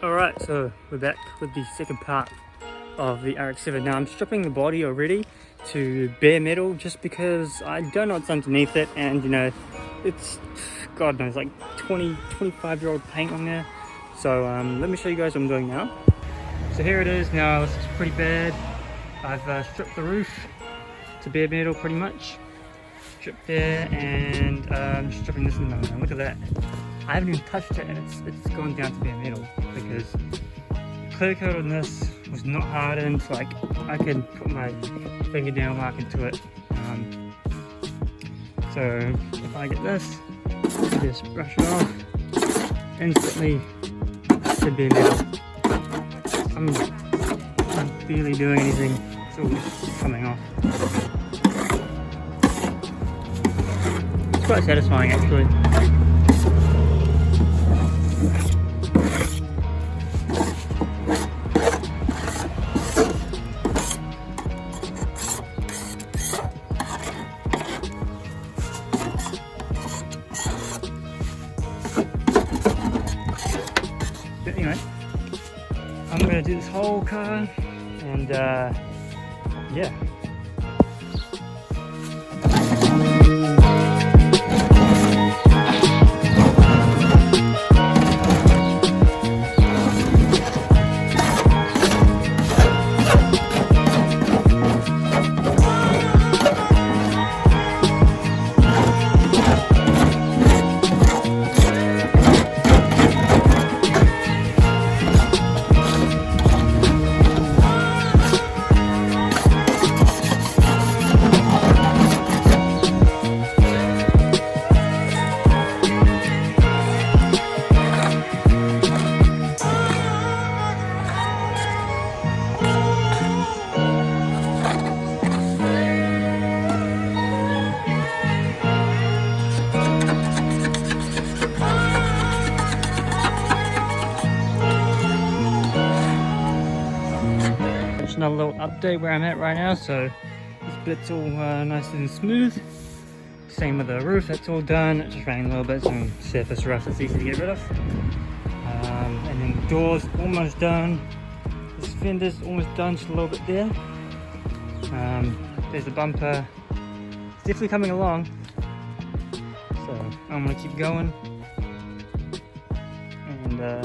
Alright, so we're back with the second part of the RX7. Now I'm stripping the body already to bare metal just because I don't know what's underneath it, and you know, it's, God knows, like 25-year-old paint on there. So let me show you guys what I'm doing now. So here it is now. This is pretty bad. I've stripped the roof to bare metal pretty much. Stripped there, and I'm stripping this in the moment. Look at that. I haven't even touched it, and it's gone down to bare metal because clear coat on this was not hardened. Like, I can put my fingernail mark into it. So if I get this, just brush it off, instantly to bare metal. I'm barely doing anything. It's all just coming off. It's quite satisfying actually. But anyway, I'm gonna do this whole car, and yeah. Another little update where I'm at right now. So this bit's all nice and smooth. Same with the roof, that's all done. It just ran a little bit, some surface rust that's easy to get rid of. And then the doors almost done. This fender's almost done, just a little bit there. There's the bumper. It's definitely coming along. So I'm gonna keep going. And yeah.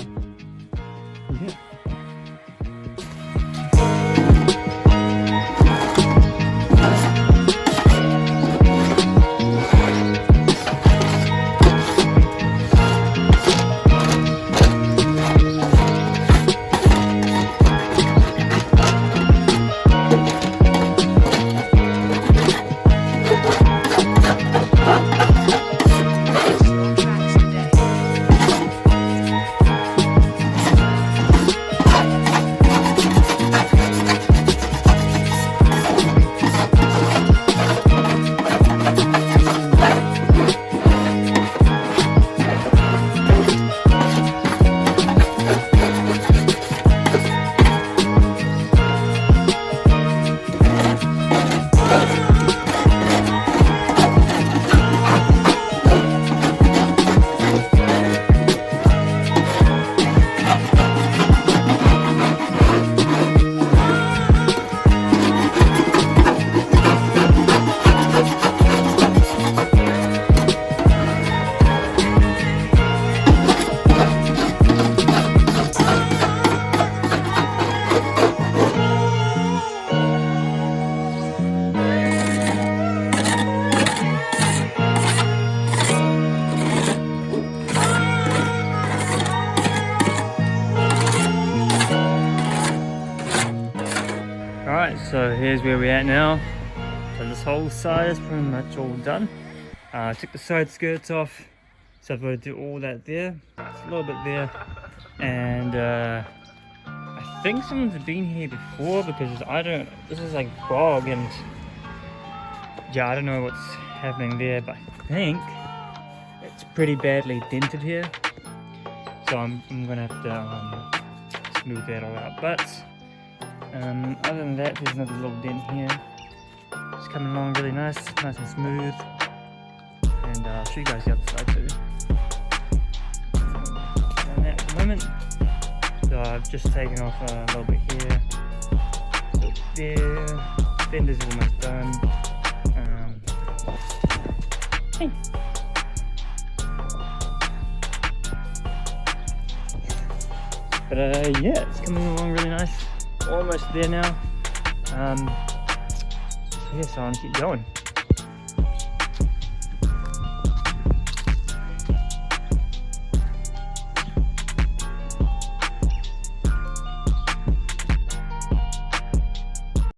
Alright, so here's where we're at now. So this whole side is pretty much all done. Took the side skirts off, so I've got to do all that there. It's a little bit there. And I think someone's been here before because this is like bog, and yeah, I don't know what's happening there, but I think it's pretty badly dented here. So I'm gonna have to smooth that all out. But other than that, there's another little dent here. It's coming along really nice and smooth. And I'll show you guys the other side too. And at the moment, So I've just taken off a little bit here, a little bit there. Fender's almost done. Hey. But yeah, it's coming along really nice. Almost there now. So yeah, so I'm gonna keep going.